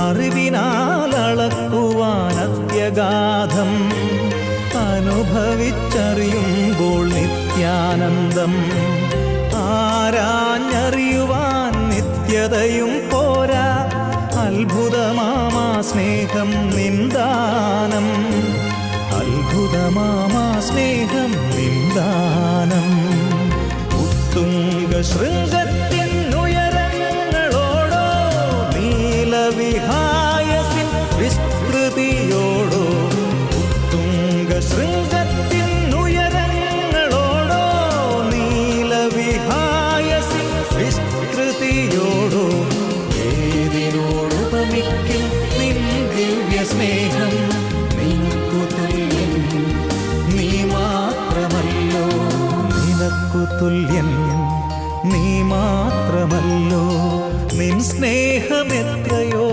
അറിവിനാൽ അളക്കുവാൻ അത്യഗാധം, അനുഭവിച്ചറിയുമ്പോൾ നിത്യാനന്ദം. ആരാഞ്ഞറിയുവാൻ നിത്യതയും പോരാ, അത്ഭുതമാമാ സ്നേഹം നിന്ദാനം, അത്ഭുതമാമാ സ്നേഹം നിന്ദാനം. ഉത്തുംഗ ശൃംഗത്തിനുയരങ്ങളോടോ നീലവിഹായസിൻ വിസ്തൃതിയോടോ, ഉത്തുംഗ ശൃംഗത്തിനുയരങ്ങളോടോ നീലവിഹായസിൻ വിസ്തൃതിയോടോ, ഏതിനോടുപമിക്കും നിൻ ദിവ്യ സ്നേഹം. നിനക്കു തുല്യൻ നീ മാത്രമല്ലോ, നിനക്കു തുല്യൻ നീ മാത്രമല്ലോ, നിൻ സ്നേഹമെത്രയോ